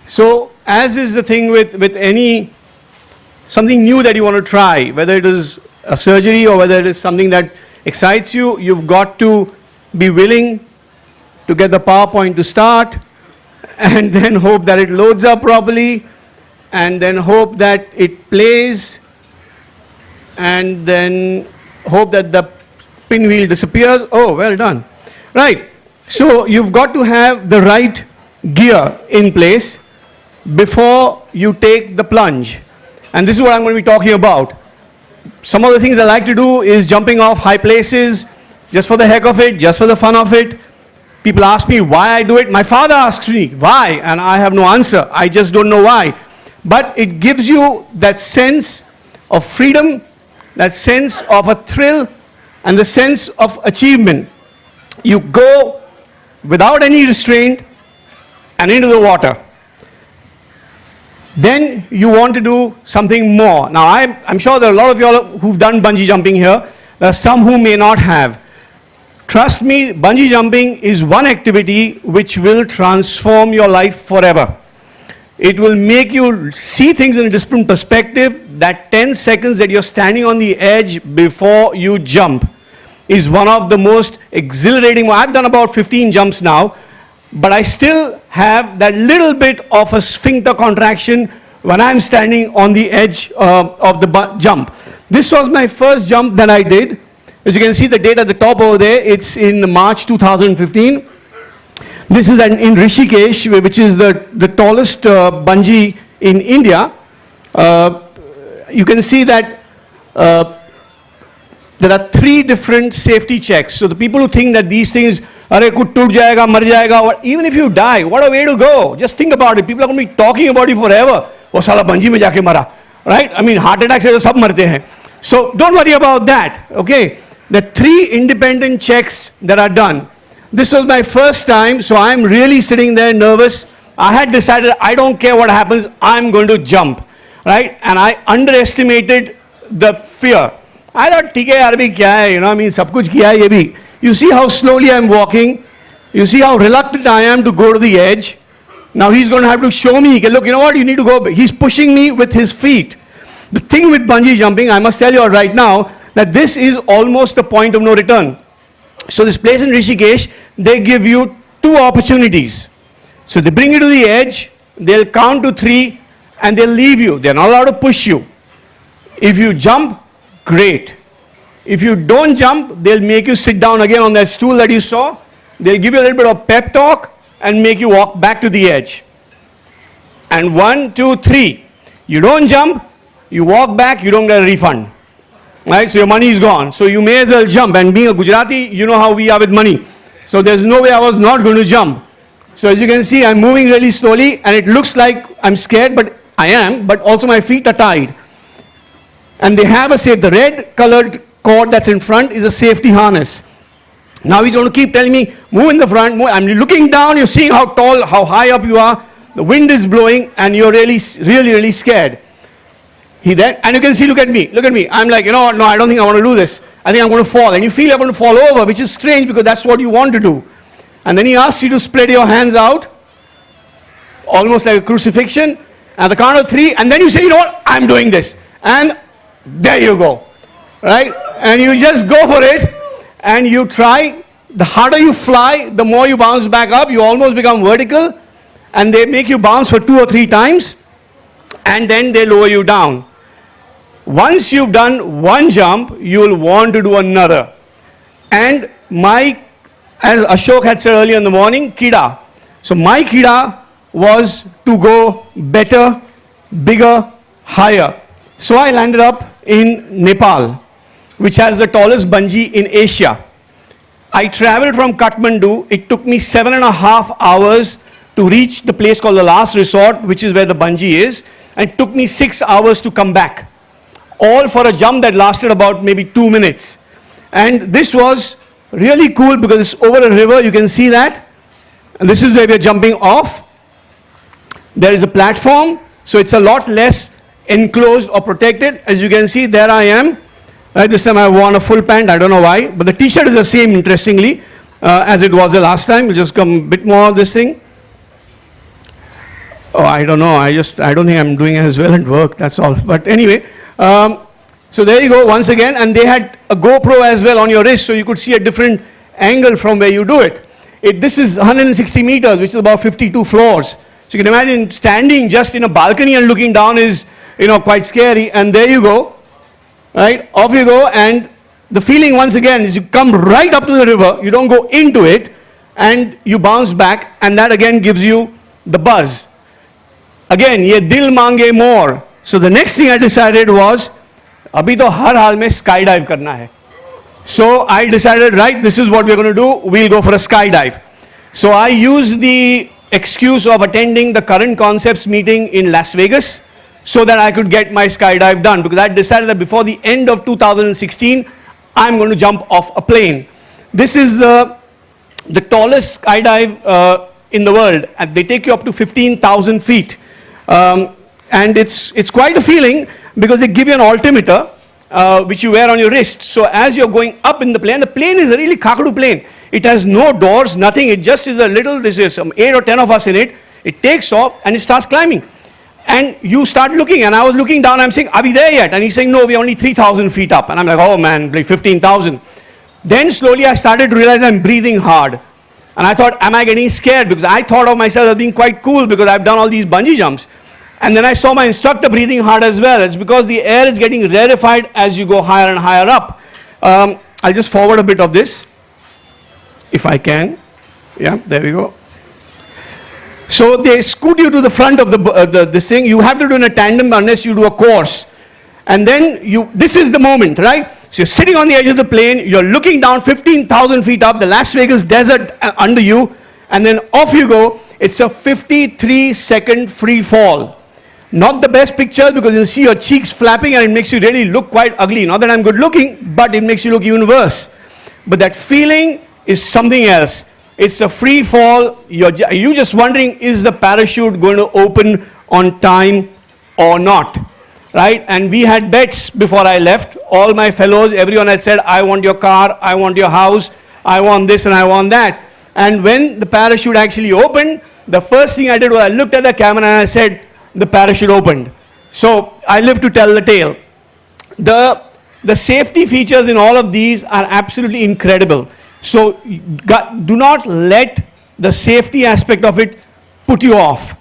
So as is the thing with something new that you want to try, whether it is a surgery or whether it is something that excites you, you've got to be willing to get the PowerPoint to start and then hope that it loads up properly and then hope that it plays and then hope that the pinwheel disappears. Oh, well done. Right. So you've got to have the right gear in place before you take the plunge. And this is what I'm going to be talking about. Some of the things I like to do is jumping off high places just for the heck of it, just for the fun of it. People ask me why I do it. My father asks me why, and I have no answer. I just don't know why. But it gives you that sense of freedom, that sense of a thrill, and the sense of achievement. You go without any restraint and into the water. Then you want to do something more. Now, I'm sure there are a lot of you all who've done bungee jumping here. There are some who may not have. Trust me, bungee jumping is one activity which will transform your life forever. It will make you see things in a different perspective. That 10 seconds that you're standing on the edge before you jump is one of the most exhilarating. I've done about 15 jumps now, but I still have that little bit of a sphincter contraction when I'm standing on the edge of the jump. This was my first jump that I did. As you can see the date at the top over there, it's in March 2015. This is in Rishikesh, which is the tallest bungee in India. You can see that there are 3 different safety checks. So the people who think that these things, arey kuch toot jayega, mar jayega, or even if you die, what a way to go. Just think about it. People are going to be talking about you forever. Oh, sala bungee mein jaake mara. Right? I mean, heart attack se to sab marte hain. So don't worry about that. Okay? The 3 independent checks that are done. This was my first time, so I'm really sitting there nervous. I had decided I don't care what happens, I'm going to jump. Right? And I underestimated the fear. I thought, theek hai yaar, bhi kya hai, you know, I mean, sab kuch kiya hai ye bhi. You see how slowly I'm walking. You see how reluctant I am to go to the edge. Now he's going to have to show me, look, you know what, you need to go. He's pushing me with his feet. The thing with bungee jumping, I must tell you all right now, that this is almost the point of no return. So this place in Rishikesh, they give you 2 opportunities. So they bring you to the edge, they'll count to 3, and they'll leave you. They're not allowed to push you. If you jump, great. If you don't jump, they'll make you sit down again on that stool that you saw. They'll give you a little bit of pep talk and make you walk back to the edge. And 1, 2, 3. You don't jump, you walk back, you don't get a refund. Right? So your money is gone. So you may as well jump. And being a Gujarati, you know how we are with money. So there's no way I was not going to jump. So as you can see, I'm moving really slowly and it looks like I'm scared, but I am, but also my feet are tied. And they have the red colored cord that's in front is a safety harness. Now he's going to keep telling me, move in the front, move. I'm looking down, you're seeing how tall, how high up you are. The wind is blowing and you're really scared. And you can see, look at me. I'm like, you know what, no, I don't think I want to do this. I think I'm going to fall. And you feel you're going to fall over, which is strange because that's what you want to do. And then he asks you to spread your hands out, almost like a crucifixion, at the count of 3, and then you say, you know what, I'm doing this. And there you go, right? And you just go for it, and you try. The harder you fly, the more you bounce back up. You almost become vertical, and they make you bounce for 2 or 3 times, and then they lower you down. Once you've done 1 jump, you'll want to do another. And as Ashok had said earlier in the morning, Kida. So my Kida was to go better, bigger, higher. So I landed up in Nepal, which has the tallest bungee in Asia. I traveled from Kathmandu. It took me 7.5 hours to reach the place called the last resort, which is where the bungee is. And it took me 6 hours to come back. All for a jump that lasted about maybe 2 minutes. And this was really cool because it's over a river, you can see that. And this is where we're jumping off. There is a platform, so it's a lot less enclosed or protected. As you can see, there I am. Right, this time I worn a full pant, I don't know why. But the t-shirt is the same, interestingly, as it was the last time. We'll just come a bit more of this thing. Oh, I don't know. I don't think I'm doing as well at work. That's all. But anyway, so there you go once again. And they had a GoPro as well on your wrist, so you could see a different angle from where you do it. This is 160 meters, which is about 52 floors. So you can imagine standing just in a balcony and looking down is, quite scary. And there you go, right? Off you go. And the feeling once again is you come right up to the river. You don't go into it, and you bounce back, and that again gives you the buzz. Again, ye dil mange more. So the next thing I decided was, abhi to har haal mein skydive karna hai. So I decided, right, this is what we're going to do. We'll go for a skydive. So I used the excuse of attending the current concepts meeting in Las Vegas so that I could get my skydive done, because I decided that before the end of 2016, I'm going to jump off a plane. This is the tallest skydive in the world, and they take you up to 15,000 feet. And it's quite a feeling, because they give you an altimeter which you wear on your wrist. So as you're going up in the plane is a really kakadu plane. It has no doors, nothing. It just is a little, there's some 8 or 10 of us in it. It takes off and it starts climbing. And you start looking, and I was looking down, I'm saying, are we there yet? And he's saying, no, we're only 3,000 feet up. And I'm like, oh man, like 15,000. Then slowly I started to realize I'm breathing hard. And I thought, am I getting scared? Because I thought of myself as being quite cool because I've done all these bungee jumps. And then I saw my instructor breathing hard as well. It's because the air is getting rarefied as you go higher and higher up. I'll just forward a bit of this, if I can. Yeah, there we go. So they scoot you to the front of this thing. You have to do in a tandem unless you do a course. And then this is the moment, right? So you're sitting on the edge of the plane, you're looking down 15,000 feet up, the Las Vegas desert under you, and then off you go. It's a 53-second free fall. Not the best pictures, because you'll see your cheeks flapping and it makes you really look quite ugly. Not that I'm good looking, but it makes you look even worse. But that feeling is something else. It's a free fall. You're just wondering, is the parachute going to open on time or not? Right? And we had bets before I left. All my fellows, everyone had said, I want your car, I want your house, I want this and I want that. And when the parachute actually opened, the first thing I did was I looked at the camera and I said, the parachute opened. So I live to tell the tale. The safety features in all of these are absolutely incredible. So do not let the safety aspect of it put you off.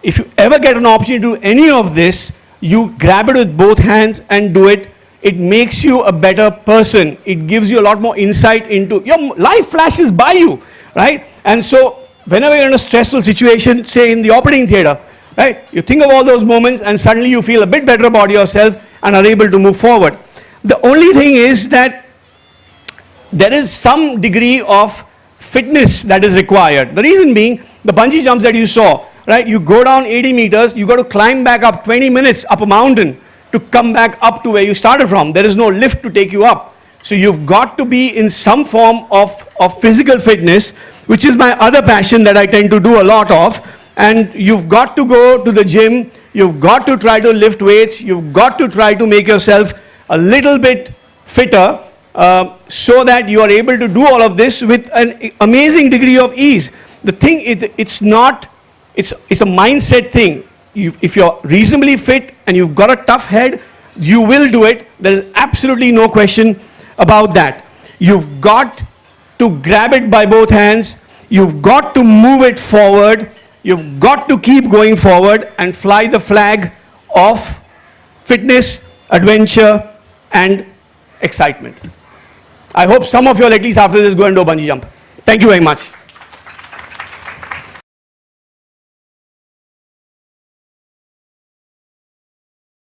If you ever get an opportunity to do any of this, you grab it with both hands and do it. It makes you a better person. It gives you a lot more insight into your life flashes by you, right? And so whenever you're in a stressful situation, say in the operating theater, right? You think of all those moments and suddenly you feel a bit better about yourself and are able to move forward. The only thing is that there is some degree of fitness that is required. The reason being, the bungee jumps that you saw, right? You go down 80 meters, you got to climb back up 20 minutes up a mountain to come back up to where you started from. There is no lift to take you up. So you've got to be in some form of physical fitness, which is my other passion that I tend to do a lot of. And you've got to go to the gym, you've got to try to lift weights, you've got to try to make yourself a little bit fitter so that you are able to do all of this with an amazing degree of ease. The thing, it's a mindset thing. If you're reasonably fit and you've got a tough head, you will do it. There is absolutely no question about that. You've got to grab it by both hands. You've got to move it forward. You've got to keep going forward and fly the flag of fitness, adventure, and excitement. I hope some of you, at least after this, go and do a bungee jump. Thank you very much.